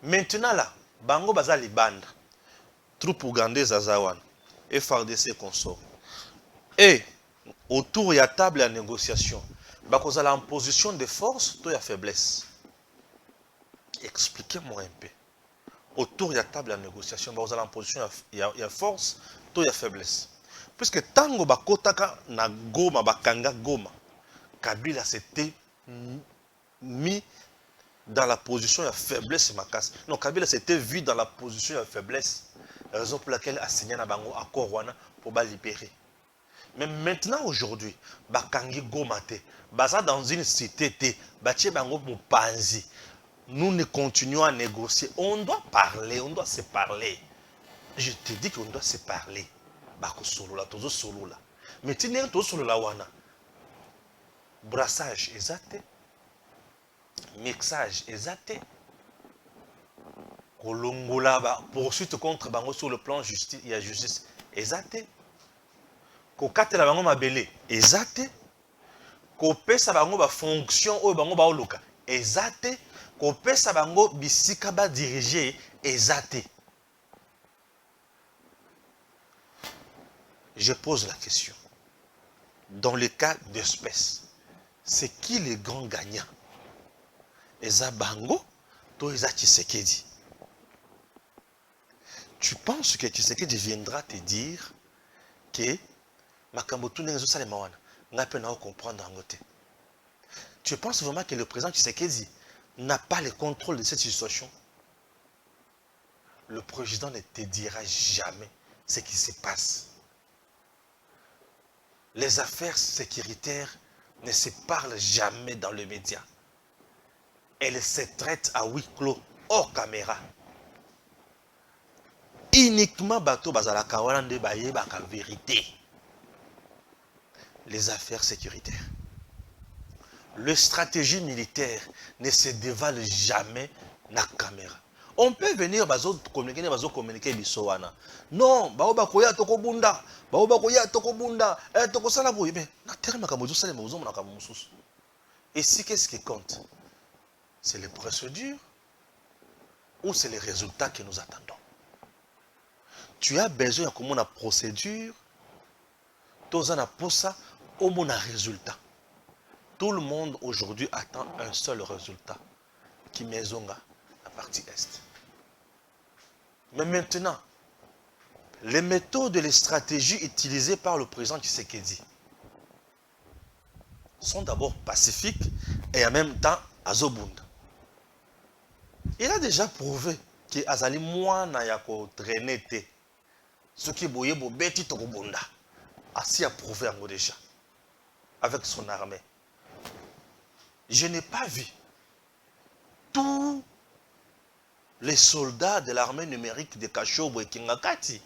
Maintenant là, bango baza libanda. Troupe ougandaise azawan. FARDC consort. Et autour de la table de négociation, bakozala en position de force ou de faiblesse. Expliquez-moi un peu. Autour de la table de négociation, bakozala en position de force ou de faiblesse. Puisque tango bakotaka na Goma, bakanga Goma, Kabila s'était mis dans la position de faiblesse makasi. Non, Kabila s'était vu dans la position de faiblesse, raison pour laquelle a signé na bango accord wana pour ba libérer. Mais maintenant aujourd'hui, bakangi Goma te, baza dans une cité te, batie bango mopanzi. Nous ne continuons à négocier. On doit parler, on doit se parler. Je te dis qu'on doit se parler. Bako solo la, tozo solo la. Mais tu n'es pas solo la wana. Brassage exact. Mixage exact. Kolongola ba poursuite contre bango sur le plan justice, il y a justice exact. Kokatela bango mabele exact. Kopesa bango ba fonction oyo bango ba oluka exact. Kopesa bango bisika ba diriger exact. Je pose la question. Dans le cas d'espèce, c'est qui le grand gagnant? Eza Bango, to Eza Tshisekedi. Tu penses que Tshisekedi viendra te dire que Makambotu n'enzo sale mawana, n'a pas à comprendre en côté. Tu penses vraiment que le président Tshisekedi n'a pas le contrôle de cette situation? Le président ne te dira jamais ce qui se passe. Les affaires sécuritaires ne se parlent jamais dans les médias. Elles se traitent à huis clos, hors caméra. Uniquement bateau bazalaka walande baye baka vérité. Les affaires sécuritaires. Le stratégie militaire ne se dévale jamais na caméra. On peut venir bazo communiquer bisowana. Non, baoba koya toko bunda, baoba koya toko bunda, toko sala boye mais na terme kamozo sala mozo na kamususu. Et si qu'est-ce qui compte? C'est les procédures ou c'est les résultats que nous attendons? Tu as besoin de une procédure, tu as besoin d'un résultat. Tout le monde aujourd'hui attend un seul résultat, qui maisonga la partie Est. Mais maintenant, les méthodes et les stratégies utilisées par le président Tshisekedi sont d'abord pacifiques et en même temps azobunda. Il a déjà prouvé que azali mwana ya ko traîner te. Ce qui boye bo beti to bunda. Asi a prouvé en déjà avec son armée. Je n'ai pas vu tous les soldats de l'armée numérique de Kashobo et Kingakati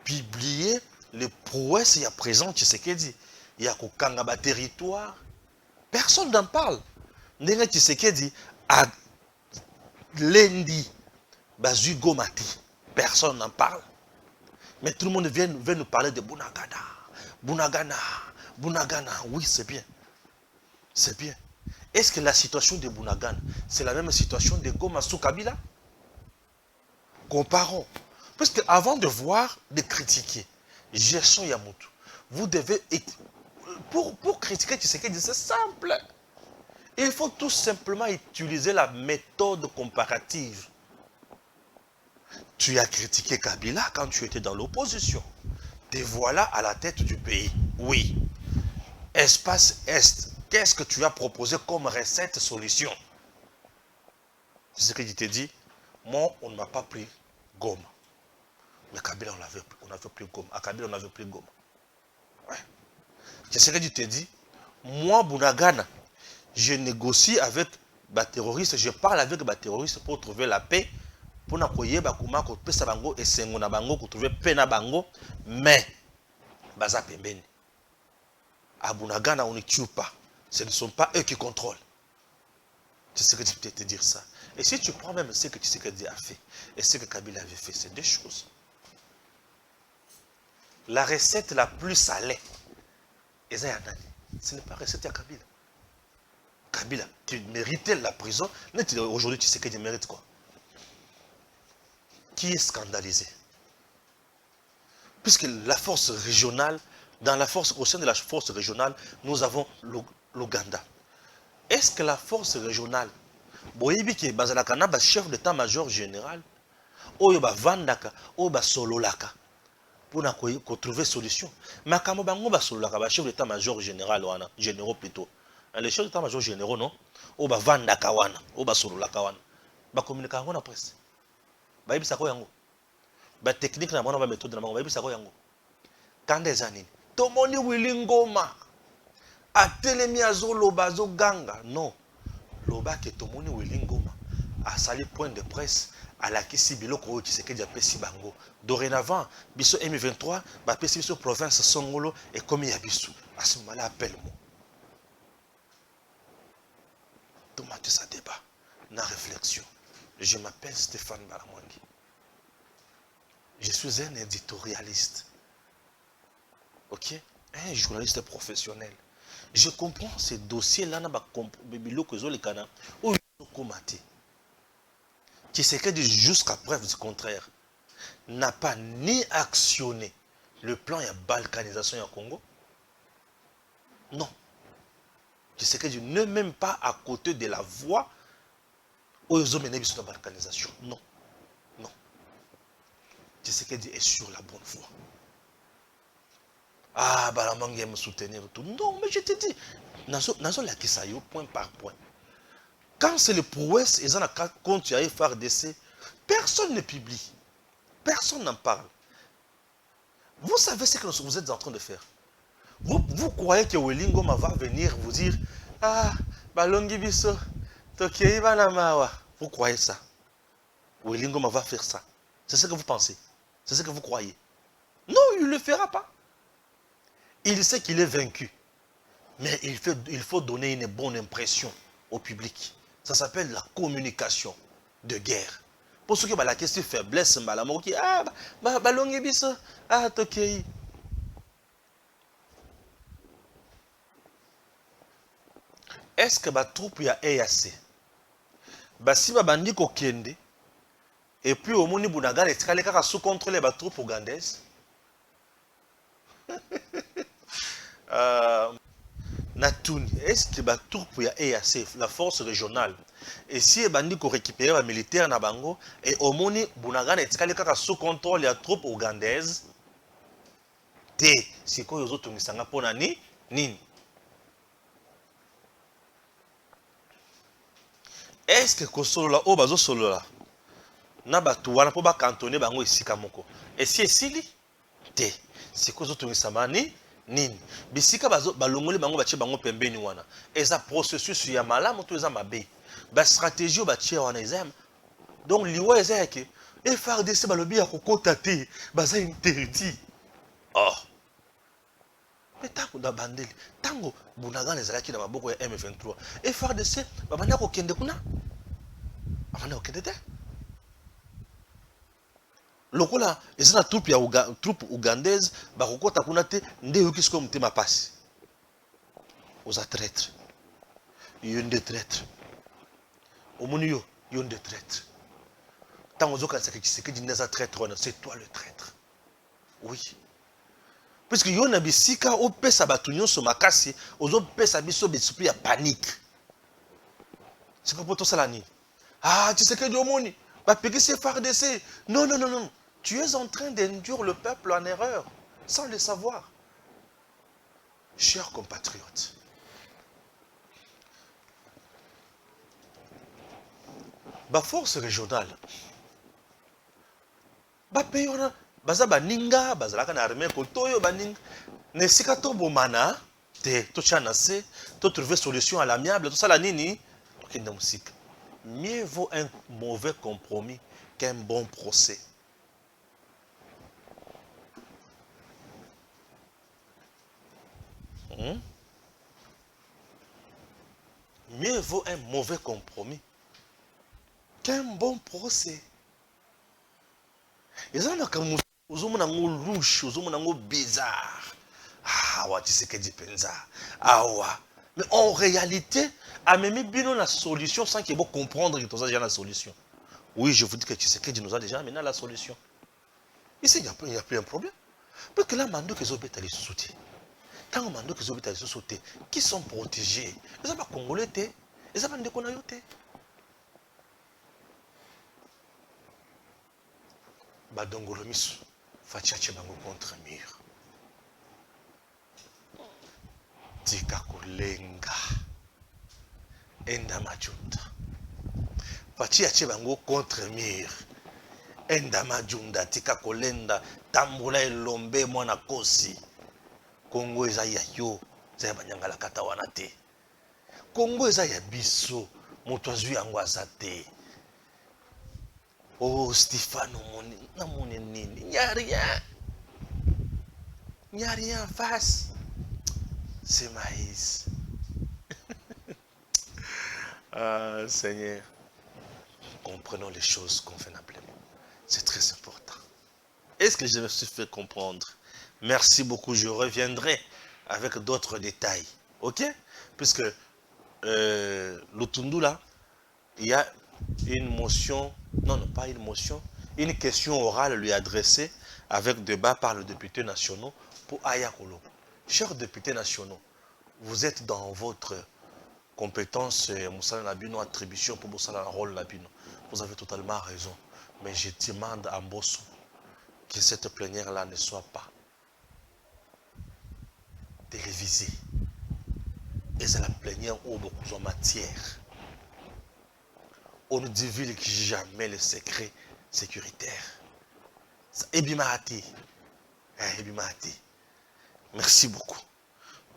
publier les prouesses il y a présent Tshisekedi. Il y a Kokangaba territoire. Personne n'en parle. Ndenge Tshisekedi a lundi Bazu Gomati. Personne n'en parle. Mais tout le monde vient nous parler de Bunagana. Bunagana. Bunagana. Oui, c'est bien. C'est bien. Est-ce que la situation de Bunagana, c'est la même situation de Goma sous Kabila? Comparons. Parce qu'avant de voir, de critiquer, Gerson Yamutu, vous devez... Pour critiquer Tshisekedi, c'est simple. Il faut tout simplement utiliser la méthode comparative. Tu as critiqué Kabila quand tu étais dans l'opposition. Te voilà à la tête du pays. Oui. Espace Est. Qu'est-ce que tu as proposé comme recette, solution? C'est ce que je t'ai dit. Moi, on ne m'a pas pris Goma. Mais Kabila, on n'avait plus Goma. À Kabila, on n'avait plus Goma. Ouais. Tshisekedi te dit, moi, Bunagana, je négocie avec les terroristes, je parle avec les terroristes pour trouver la paix, pour n'akoyer bakuma ko pesa bango et sengona bango pour trouver paix na bango, mais baza pembeni. À Bunagana, on ne tue pas. Ce ne sont pas eux qui contrôlent. Tshisekedi peut te dire ça. Et si tu prends même ce que Tshisekedi a fait et ce que Kabila avait fait, c'est deux choses. La recette la plus salée, ce n'est pas la recette à Kabila. Kabila, tu méritais la prison. Aujourd'hui, tu sais que tu mérites quoi? Qui est scandalisé? Puisque la force régionale, au sein de la force régionale, nous avons l'Ouganda. Est-ce que la force régionale, boyebi qui est bazalakana, chef d'état-major général, oyoba vandaka, oyoba sololaka, pour trouver solution? Mais quand on va sololaka, chef d'état-major général, généraux plutôt. Les chefs d'état-major généraux, non? Oba vandaka wana, oba sololaka wana. Ba communiquer na presse. Ba yebisa ko yango. Ba technique na mona ba méthode na bango ba yebisa ko yango. Kande zanini. Tomoni Willy Ngoma. Atelemi azoloba azoganga. Non. Loba ke tomoni Willy Ngoma. A sali point de presse à la kisi biloko oyo Tshisekedi apesi bango. Dorénavant, biso M23, ba pesi biso province Songolo et comme ya biso. À ce moment-là, appelle-moi. Tomate ça débat, na réflexion. Je m'appelle Stéphane Balamwangi. Je suis un éditorialiste. Ok? Un journaliste professionnel. Je comprends ces dossiers-là, Tshisekedi, jusqu'à preuve du contraire, n'a pas ni actionné le plan de balkanisation au Congo. Non. Tshisekedi n'est même pas à côté de la voie où ils ont mené la balkanisation. Non. Non. Tshisekedi est sur la bonne voie. Ah, Balamwangi me soutenir tout. Non, mais je te dis, Nazo la Kisayo, point par point. Quand c'est le prouesse, ils ont un compte à FRDC, personne ne publie. Personne n'en parle. Vous savez ce que vous êtes en train de faire. Vous croyez que Willy Ngoma va venir vous dire, ah, Balongi Biso, Tokei Banamawa. Vous croyez ça? Willy Ngoma va faire ça. C'est ce que vous pensez. C'est ce que vous croyez. Non, il ne le fera pas. Il sait qu'il est vaincu. Mais il faut donner une bonne impression au public. Ça s'appelle la communication de guerre. Pour ceux qui ont la question faiblesse, ah, Balongi Biso, ah, Tokei. Est-ce que ma troupe ya EAC, si ma bandi ko kende, et puis au moni Bunagana est kaka sous contrôle ma troupe ougandaise? Natuni, est-ce que ma troupe ya EAC, la force régionale, et si les bandits ko récupérer les militaires na bango, et au moni Bunagana est kaka sous contrôle la troupe ougandaise? Te, c'est quoi les autres misanga pona ni nini? Est-ce que Kosolola, oh bazo solola, na batu wana po ba cantonner bango esika moko. Et si esili, te, c'est quoi autres misamani nini? Bisika bazo balongoli bango batie bango pembeni wana. Eza processus ya malamu to eza mabe. Ba stratégie ba tie wana eza. Donc liwa eza ke FRDC balobi ya kokota te, baza interdit. Oh. Mais tango da bandeli, tango Bunagana ezalaki na maboko ya M23, FRDC babanda ko kende kuna. Babanda ko kende te. Lokola ezana troupe ya troupe ougandaise ba kokota kuna te nde yoki siko mutema pasi. Oza traître. Yo nde traître. Omoni yo nde traître. Tango zoka Tshisekedi neza traître, c'est toi le traître. Oui. Parce que yon a bisika o pesa batu nyonso makasi ozo pesa biso bisupi ya panique. C'est quoi pour ça nini? Ah, tu sais que Diomoni, ba pekisi FARDC. Non, non, non, non. Tu es en train d'induire le peuple en erreur sans le savoir. Chers compatriotes, ba force régionale, ba pays on a baza baninga bazalaka na armée kotoyo baninga nesika to bomana te to chana se to trouver solution à l'amiable tout ça la nini okende musika. Mieux vaut un mauvais compromis qu'un bon procès. Mieux vaut un mauvais compromis qu'un bon procès. Et ça, on a louche, on a bizarre. Ah, ouais, tu sais que tu penses. Ah, ouais. Mais en réalité, à même bien la solution sans qu'il y ait comprendre que tu as déjà la solution. Oui, je vous dis que tu sais que tu nous as déjà amené la solution. Ici, il n'y a plus un problème. Parce que là, mando que les allés sauter. Tant que mando que les allés sauter, qui sont protégés. Ils sont pas congolais, ils sont pas de konayote. Badongolo misu, fachache bango contre mur. Tika kolenga. Enda majunda. Fachache bango contre mur. Enda majunda tika kolenda tambola elombe mwana kosi. Kongo eza ya yo, eza ya banyangala kata wana te. Kongo eza ya biso, moto azwi yango aza te. Oh Stéphane, mon ennemi, il n'y a rien. Il n'y a rien en face. C'est maïs. Ah, Seigneur, comprenons les choses convenablement. C'est très important. Est-ce que je me suis fait comprendre? Merci beaucoup. Je reviendrai avec d'autres détails. Ok? Puisque le Tundu là, il y a une motion, non, pas une motion, une question orale lui adressée avec débat par le député national pour Ayakolo. Chers députés nationaux, vous êtes dans votre compétence, Moussala Nabino, attribution pour Moussala rôle Nabino. Vous avez totalement raison. Mais je demande à Mbosso que cette plénière-là ne soit pas télévisée. Et c'est la plénière où beaucoup en matière. On ne divulgue jamais les secrets sécuritaires. Ebimati. Ebimati. Merci beaucoup.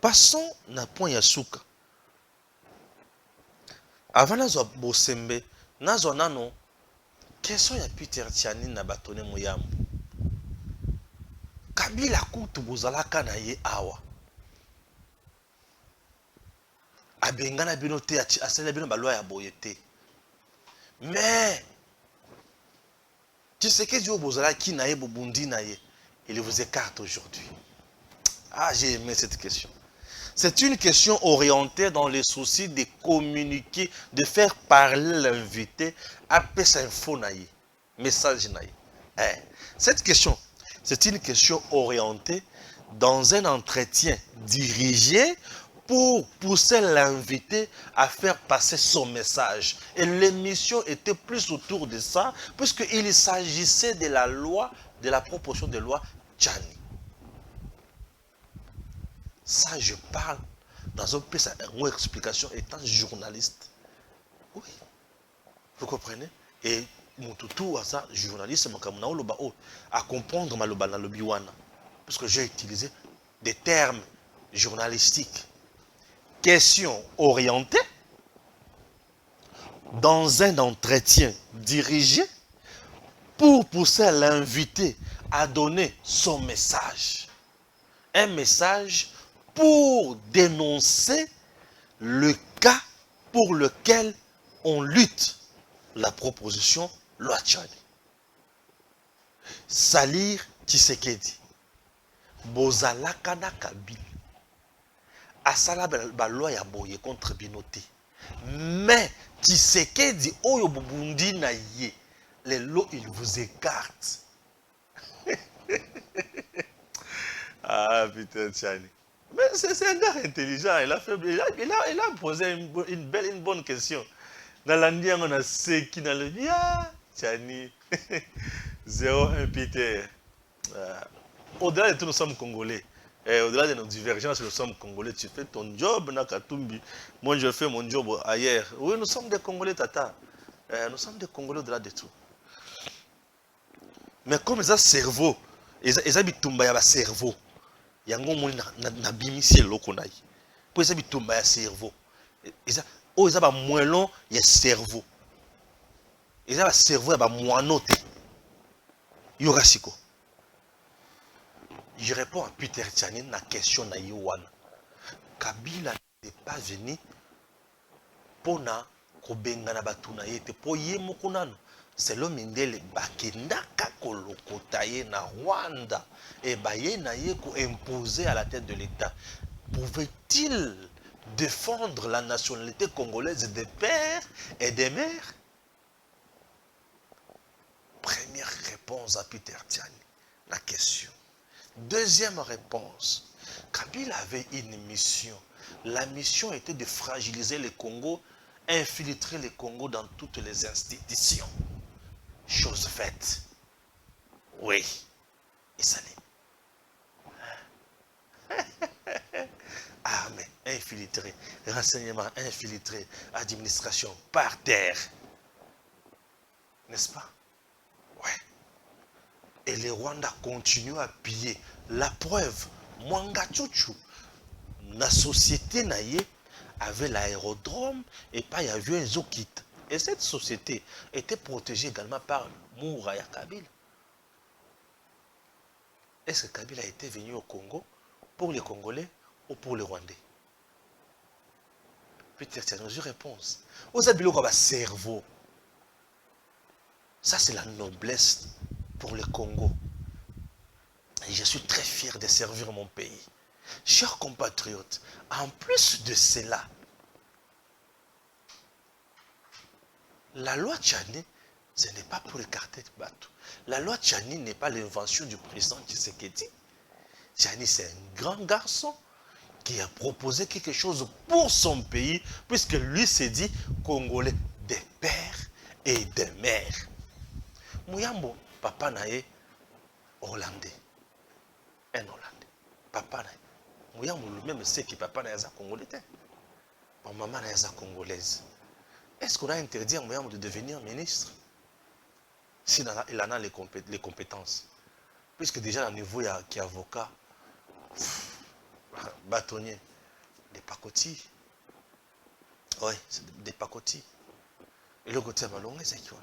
Passons à point Yasuka. Avant nazo bosembe, nazo nano, question ya Peter Tiani na batone moyambo. Kabila kutu bozalaka na ye awa. Abengana bino te asala bino balwa ya boyete. Mais tu sais que Dieu bozala ki na ye bobundi na ye, il vous écarte aujourd'hui. Ah, j'ai aimé cette question. C'est une question orientée dans les soucis de communiquer, de faire parler l'invité à Pessinfo naïe, message naïe. Cette question, c'est une question orientée dans un entretien dirigé pour pousser l'invité à faire passer son message. Et l'émission était plus autour de ça, puisqu'il s'agissait de la loi, de la proposition de loi Tchani. Ça, je parle dans un peu une explication étant journaliste. Oui. Vous comprenez? Et mon toutou à ça, journaliste, à comprendre ma loba na lobiwana. Parce que j'ai utilisé des termes journalistiques. Question orientée dans un entretien dirigé pour pousser l'invité à donner son message. Un message pour dénoncer le cas pour lequel on lutte, la proposition loi Tchani. Salir Tshisekedi. Bozalaka na Kabila. Asala ba loi ya boye contre Binoté. Mais Tshisekedi oyo bobundi na ye, les lois il vous écarte. Ah putain Tchani. Mais c'est un gars intelligent, il a posé une bonne question. Dans l'Indien, on a ce qui n'a le bien. Tchani, 0-1 Peter. Au-delà de tout, nous sommes Congolais. Au-delà de nos divergences, nous sommes Congolais. Tu fais ton job, Nakatumbi. Moi, je fais mon job ailleurs. Oui, nous sommes des Congolais, Tata. Nous sommes des Congolais au-delà de tout. Mais comme ça, cerveau, eza bitumba ya ba cerveau yango moni na bimisi eloko na ye po eza bitumba ya cerveau eza ba moellon ya cerveau eza ba cerveau ya ba moano te yoka siko. Je réponds à Peter Tchani na question na Yowana. Kabila n'est pas venu pour na kobenga na batuna yete po ye mokunano. C'est l'homme indele bakendaka kolokota ye na Rwanda et baye na ye ko imposer à la tête de l'État. Pouvait-il défendre la nationalité congolaise des pères et des mères? Première réponse à Peter Tchani, la question. Deuxième réponse, Kabila avait une mission. La mission était de fragiliser le Congo, infiltrer le Congo dans toutes les institutions. Chose faite. Oui. Et ça l'est. Armée, infiltrée, renseignement, infiltré, administration, par terre. N'est-ce pas? Ouais. Et les Rwandais continuent à piller. La preuve, Mwanga Tchouchou, la société naïe avait l'aérodrome et pas y avait un Zokit. Et cette société était protégée également par Mouraya Kabila. Est-ce que Kabila était venu au Congo pour les Congolais ou pour les Rwandais? Peut-être c'est une réponse. Vous avez le cerveau. Ça, c'est la noblesse pour le Congo. Et je suis très fier de servir mon pays. Chers compatriotes, en plus de cela, la loi Tchani, ce n'est pas pour écarter le bateau. La loi Tchani n'est pas l'invention du président Tshisekedi. Tchani, c'est un grand garçon qui a proposé quelque chose pour son pays, puisque lui s'est dit Congolais des pères et des mères. Mouyambo, papa nae, Hollandais. Un Hollandais. Papa nae. Mouyambo lui-même sait que papa nae est Congolais. Maman nae est Congolaise. Est-ce qu'on a interdit à Mouyambo de devenir ministre? S'il en a les compétences. Puisque déjà, à niveau qui est avocat, bâtonnier, des pacotis. Oui, c'est des pacotis. Et le côté malongue, c'est quoi?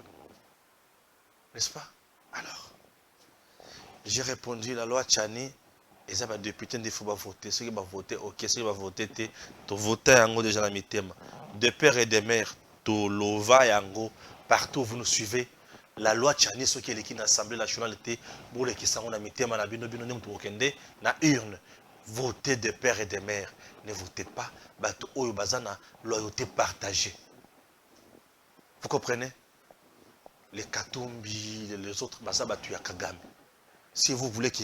N'est-ce pas? Alors, j'ai répondu la loi Tchani, et ça va député, il faut voter. Ceux qui vont voter, ok, ceux qui vont voter, tu votes en déjà la mi-thème. De père et de mère, tu lova yango, partout vous nous suivez. La loi Tchani, ce qui est l'Assemblée nationale, était pour les qui sont en mi-thème, na urne. Votez de père et de mère. Ne votez pas, bato oyo bazana loyauté partagée. Vous comprenez? Les Katumbi, les autres, Kagame. Si vous voulez que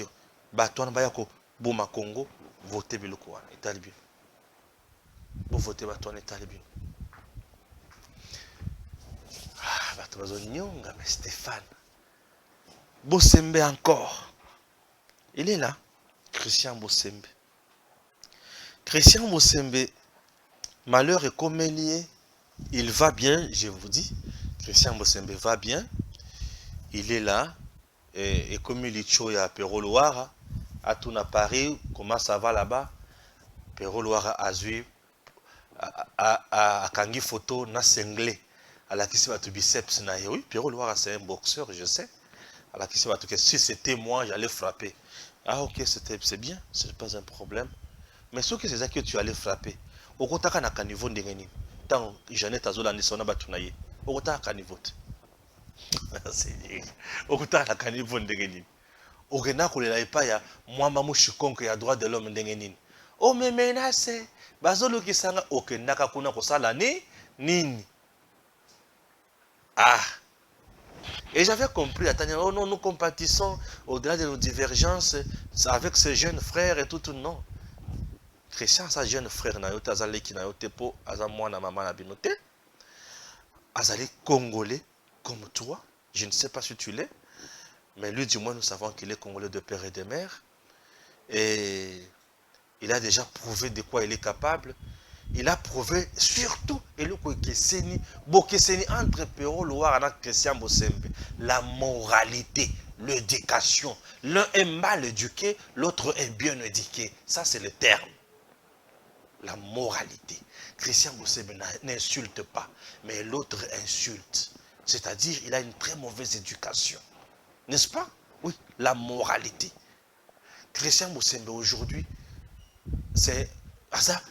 Batouan Bayako, Bouma Congo, votez Biloko, et Talibin. Vous votez Batouan et Talibin. Ah, Batouan Nyonga, mais Stéphane. Bossembe encore. Il est là, Christian Bossembe. Christian Bossembe, malheur est comme lié. Il va bien, je vous dis. Christian Bossembe va bien. Il est là. Et comme il est à Perro Loire, à Touna Paris, comment ça va là-bas? Perro Loire a vu à Kangi photo na senglé. À la question de biceps na oui, Perro Loire c'est un boxeur, je sais. À la question de si c'était moi, j'allais frapper. Ah ok, c'est bien, c'est pas un problème. Mais ce que c'est ça que tu allais frapper. Au kotaka na kanivo ndengeni. Tant Jeannette Azola nisona batunaye. Au kotaka kanivo. C'est au kotaka na kanivo ndengeni. Au gena kolela epaya mwamba mushikonko ya droit de l'homme ndengeni. O me menace bazolo kisanga okendaka kuna kosala nini. Ah. Et j'avais compris, attends, oh non, nous compatissons au-delà de nos divergences avec ses jeunes frères et tout, non. Christian, sa jeune frère, Nayote Azale qui Nayote Po, Azamouana Maman Abinote, Azale Congolais comme toi, je ne sais pas si tu l'es, mais lui, du moins, nous savons qu'il est Congolais de père et de mère, et il a déjà prouvé de quoi il est capable. Il a prouvé surtout, et le Bokeseni entre Perro Loire et Christian Bossembe, la moralité, l'éducation. L'un est mal éduqué, l'autre est bien éduqué. Ça, c'est le terme. La moralité. Christian Boussembe n'insulte pas, mais l'autre insulte. C'est-à-dire, il a une très mauvaise éducation. N'est-ce pas? Oui, la moralité. Christian Boussembe aujourd'hui, c'est Asa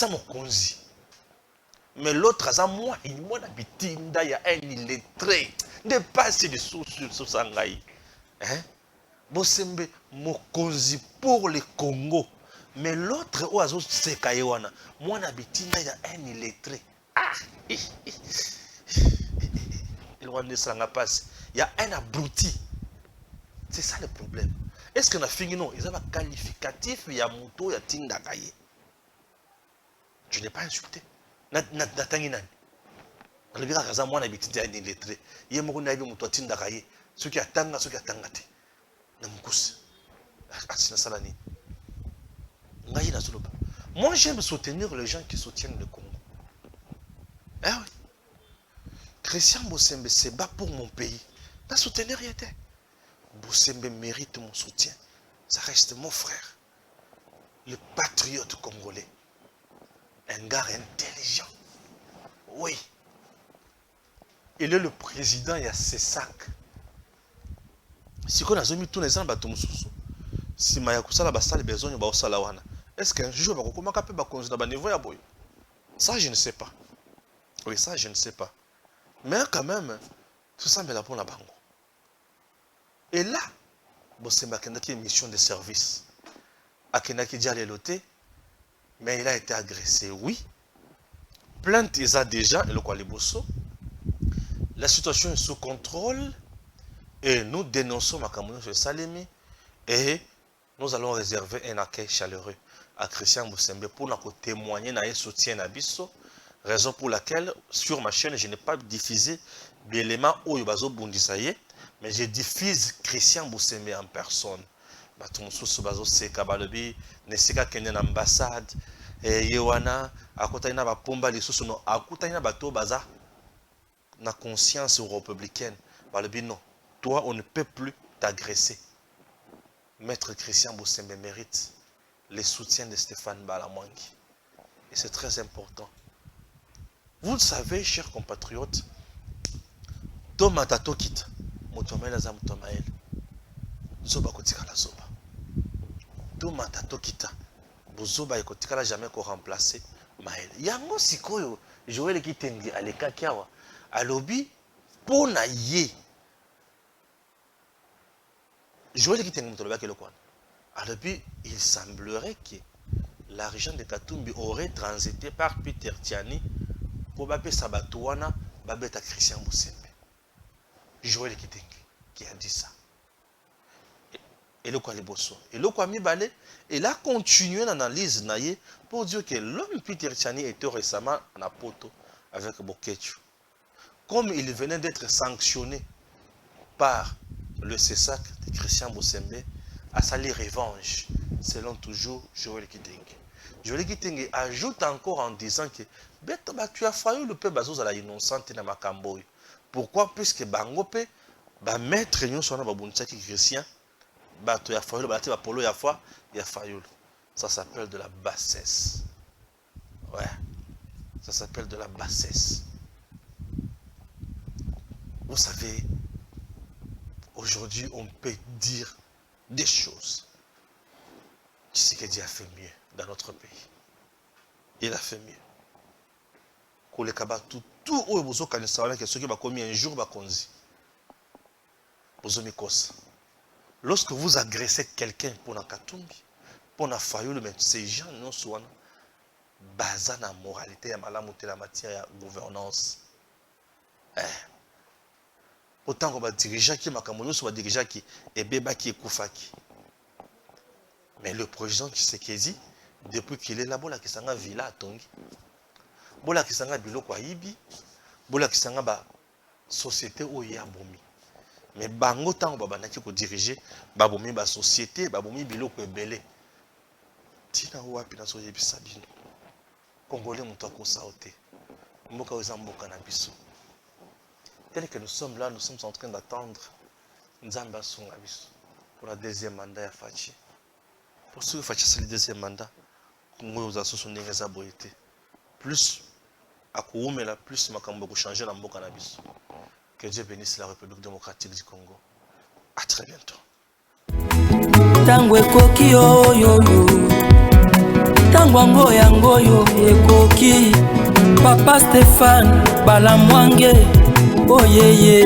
Mokonzi. Mais l'autre, Asa moi, il m'a habité, il y a un illettré. Ne pas c'est des sous Sangaï. Hein? Bosembe Mokonzi pour le Congo. Mais l'autre, oiseau c'est Kayewana. Moi, habité, il y a un illettré. Ah! Il y a un abruti. C'est ça le problème. Est-ce qu'on a fini? Non, ils ont un qualificatif, il y a Mouto, il y a Tindagaye. Tu n'es pas insulté. Natanginan. Le gars, quand moi, n'habite pas des lettres. Il y a beaucoup de Mouto, Tindagaye. Ceux qui attendent, ceux qui attendent. Namoukus. Asina Salani. Moi, j'aime soutenir les gens qui soutiennent le Congo. Eh oui. Christian Boussembe se bat pour mon pays. N'a soutenu rien. Boussembe mérite mon soutien. Ça reste mon frère. Le patriote congolais. Un gars intelligent. Oui. Il est le président, il y a ses sacs. Si on a mis tous les ans, si Maya Kusala Basal besoin de Salawana, est-ce qu'un jour, comment on peut considérer niveau à boy? Ça, je ne sais pas. Oui, ça, je ne sais pas. Mais quand même, tout ça me l'a pour la banque. Et là, Boussembe a une mission de service. Akenaki dit à l'éloté, mais il a été agressé, oui. Plainte, il a déjà, et le Kwaliboso. La situation est sous contrôle. Et nous dénonçons Makamouni sur Salemi. Et nous allons réserver un accueil chaleureux à Christian Boussembe pour nous témoigner de soutien à Bisso. Raison pour laquelle, sur ma chaîne, je n'ai pas diffusé d'éléments où il y a Bundisaye. Mais je diffuse Christian Boussembe en personne. Batumususu bazo seka balobi nesika kende na ambassade yewana akota ina ba pomba lisusu no akuta ina bato baza na conscience républicaine balobi non, toi on ne peut plus t'agresser. Maître Christian Boussembe mérite le soutien de Stéphane Balamwangi et c'est très important. Vous le savez, chers compatriotes, Thomas Tato Kita Mutomela za Mutomael Zoba kotikala zoba. Thomas Tato Kita Bozoba ekotikala jamais ko remplacer Maël. Yango sikoyo Joël Kitengi aleka kiawa alobi pona ye. Joël Kitengi mutoloba ke lokwana. Alobi il semblerait que l'argent de Katumbi aurait transité par Peter Tiani pour baper Sabatouana babeta Christian Boussembe. Joël Kitengi qui a dit ça. Et le Kwaliboso. Et le Kwamibale, il a continué l'analyse pour dire que l'homme Peter Tiani était récemment en apoto avec Bokechu. Comme il venait d'être sanctionné par le CESAC de Christian Boussembe, à sali revanche, selon toujours Joël Kitengi. Joël Kitengi ajoute encore en disant que tu as failli le peu bazos à la innocente na makamboy. Pourquoi? Puisque Bangope, maître nous sont babunchaki Christian, tu as failli le polo ya fois, il a failli. Ça s'appelle de la bassesse. Ouais, ça s'appelle de la bassesse. Vous savez, aujourd'hui, on peut dire des choses. Tshisekedi a fait mieux dans notre pays. Il a fait mieux. Tout où vous avez ceux qui ont commis un jour bakonzi. Lorsque vous agressez quelqu'un pour la Katumbi, pour la Fayoul, ces gens non sont basés dans la moralité, la matière de gouvernance. Autant qu'on va diriger qui makamono soit diriger qui et beba qui est koufaki. Mais le président Tshisekedi, depuis qu'il est là, bola kisanga villa à Tongi, bola kisanga biloko aibi, bola kisanga ba société où il y a bomi. Mais bango tant baba naki ko diriger ba bomi ba société, ba bomi biloko ebele. Tina wapi na soye bisabino. Congolais muto ko saoté. Mboka ozamboka na biso. Tel que nous sommes là, nous sommes en train d'attendre Nzamba songa biso pour la deuxième mandat ya Fachi. Pour ceux qui font le deuxième mandat, Congo aux associations ndenge boité. Plus à Kououmela, plus makambo ko changer la mboka na biso. Que Dieu bénisse la République démocratique du Congo. À très bientôt.
Tango ekoki oyo tango ngoya ngoyo ekoki Papa Stéphane Balamwange oyeye